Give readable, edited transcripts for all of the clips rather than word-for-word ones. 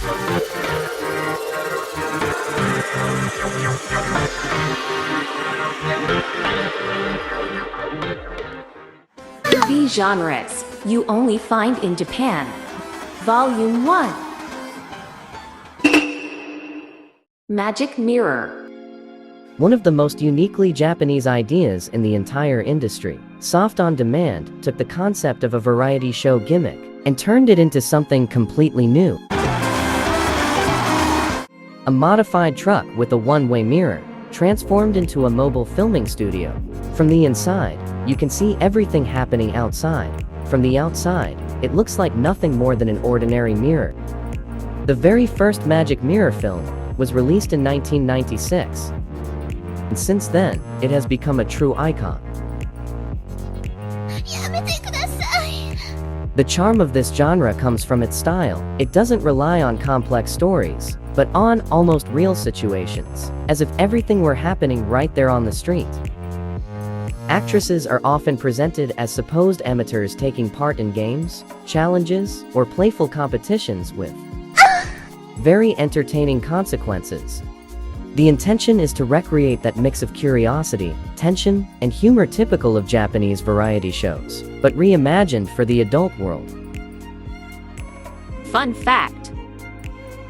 AV genres you only find in Japan. Volume 1. Magic Mirror. One of the most uniquely Japanese ideas in the entire industry, Soft on Demand took the concept of a variety show gimmick and turned it into something completely new. A modified truck with a one-way mirror, transformed into a mobile filming studio. From the inside, you can see everything happening outside. From the outside, it looks like nothing more than an ordinary mirror. The very first Magic Mirror film was released in 1996. And since then, it has become a true icon. The charm of this genre comes from its style. It doesn't rely on complex stories, but on almost real situations, as if everything were happening right there on the street. Actresses are often presented as supposed amateurs taking part in games, challenges, or playful competitions with very entertaining consequences. The intention is to recreate that mix of curiosity, tension, and humor typical of Japanese variety shows, but reimagined for the adult world. Fun fact.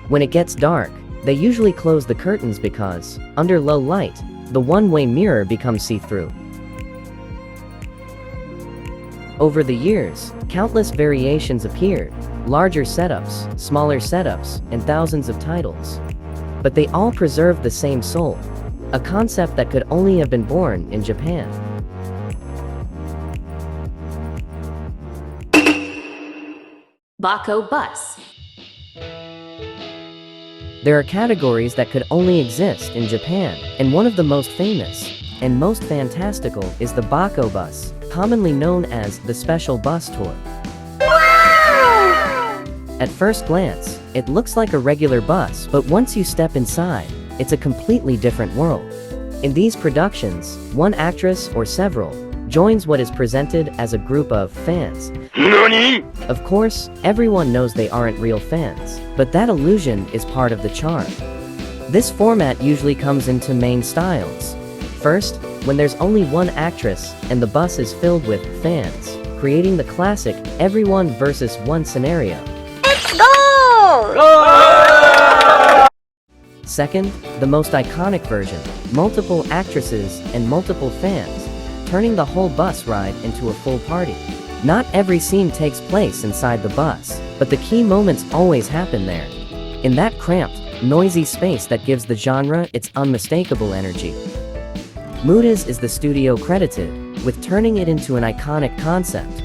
When it gets dark, they usually close the curtains because, under low light, the one-way mirror becomes see-through. Over the years, countless variations appeared, larger setups, smaller setups, and thousands of titles. But they all preserve the same soul, a concept that could only have been born in Japan. Bako Bus. There are categories that could only exist in Japan, and one of the most famous and most fantastical is the Bako Bus, commonly known as the Special Bus Tour. At first glance, it looks like a regular bus, but once you step inside, it's a completely different world. In these productions, one actress or several joins what is presented as a group of fans. NANI? Of course, everyone knows they aren't real fans, but that illusion is part of the charm. This format usually comes in two main styles. First, when there's only one actress and the bus is filled with fans, creating the classic everyone versus one scenario. Second, the most iconic version, multiple actresses and multiple fans, turning the whole bus ride into a full party. Not every scene takes place inside the bus, but the key moments always happen there. In that cramped, noisy space that gives the genre its unmistakable energy. Moody's is the studio credited with turning it into an iconic concept.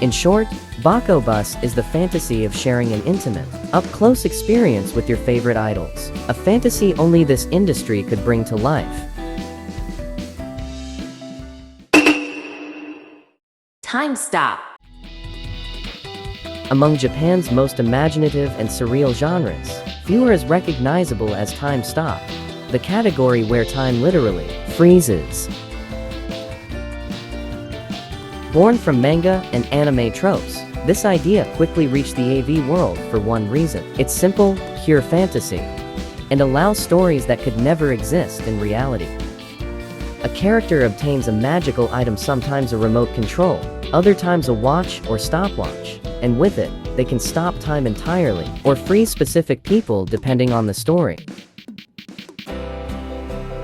In short, Bako Bus is the fantasy of sharing an intimate, up-close experience with your favorite idols, a fantasy only this industry could bring to life. Time Stop. Among Japan's most imaginative and surreal genres, few are as recognizable as Time Stop, the category where time literally freezes. Born from manga and anime tropes, this idea quickly reached the AV world for one reason. It's simple, pure fantasy, and allows stories that could never exist in reality. A character obtains a magical item, sometimes a remote control, other times a watch or stopwatch, and with it, they can stop time entirely, or freeze specific people depending on the story.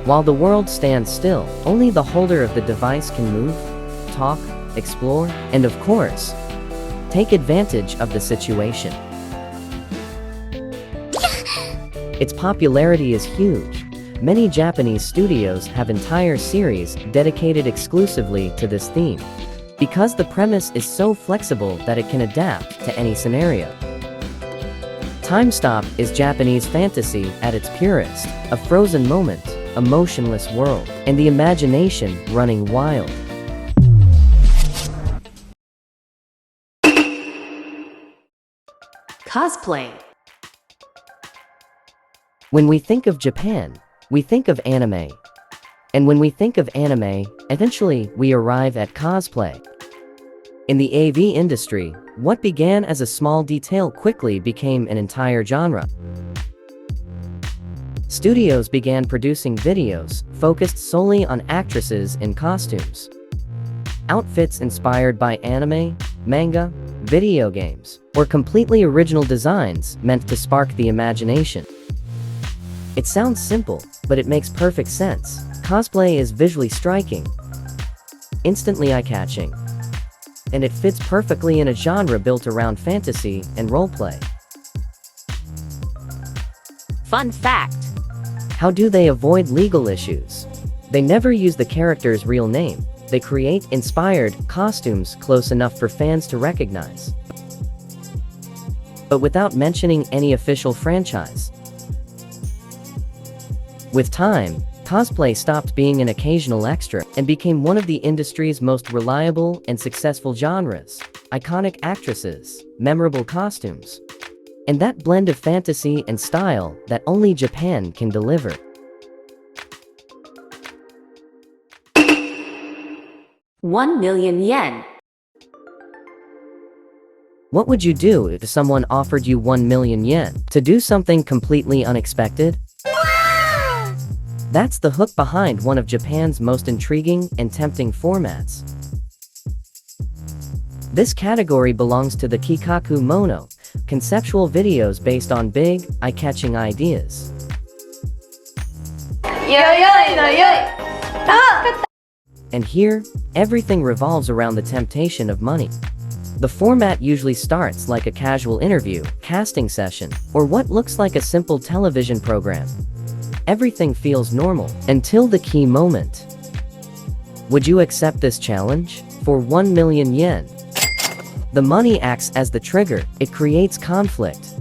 While the world stands still, only the holder of the device can move, talk, explore, and of course, take advantage of the situation. Its popularity is huge. Many Japanese studios have entire series dedicated exclusively to this theme, because the premise is so flexible that it can adapt to any scenario. Time Stop is Japanese fantasy at its purest, a frozen moment, a motionless world, and the imagination running wild. Cosplay. When we think of Japan, we think of anime. And when we think of anime, eventually we arrive at cosplay. In the AV industry, what began as a small detail quickly became an entire genre. Studios began producing videos focused solely on actresses in costumes. Outfits inspired by anime, manga, video games, or completely original designs meant to spark the imagination. It sounds simple, but it makes perfect sense. Cosplay is visually striking, instantly eye-catching, and it fits perfectly in a genre built around fantasy and roleplay. Fun fact. How do they avoid legal issues? They never use the character's real name. They create inspired costumes close enough for fans to recognize, but without mentioning any official franchise. With time, cosplay stopped being an occasional extra and became one of the industry's most reliable and successful genres. Iconic actresses, memorable costumes, and that blend of fantasy and style that only Japan can deliver. yen. What would you do if someone offered you 1 million yen to do something completely unexpected? That's the hook behind one of Japan's most intriguing and tempting formats. This category belongs to the Kikaku Mono, conceptual videos based on big, eye-catching ideas. And here, everything revolves around the temptation of money. The format usually starts like a casual interview, casting session, or what looks like a simple television program. Everything feels normal until the key moment. Would you accept this challenge? For 1 million yen. The money acts as the trigger. It creates conflict,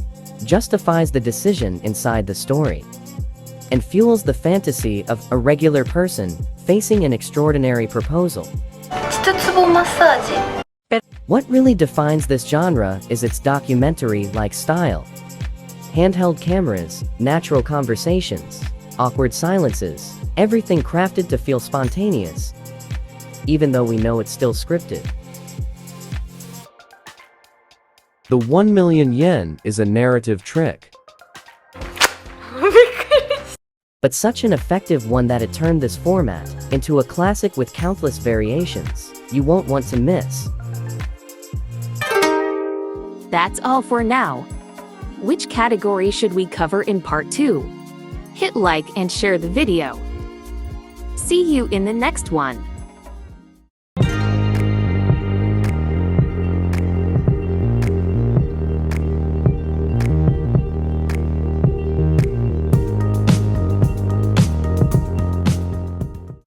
justifies the decision inside the story, and fuels the fantasy of a regular person facing an extraordinary proposal. What really defines this genre is its documentary-like style. Handheld cameras, natural conversations, awkward silences, everything crafted to feel spontaneous, even though we know it's still scripted. The 1 million yen is a narrative trick. But such an effective one that it turned this format into a classic with countless variations you won't want to miss. That's all for now. Which category should we cover in part 2? Hit like and share the video. See you in the next one.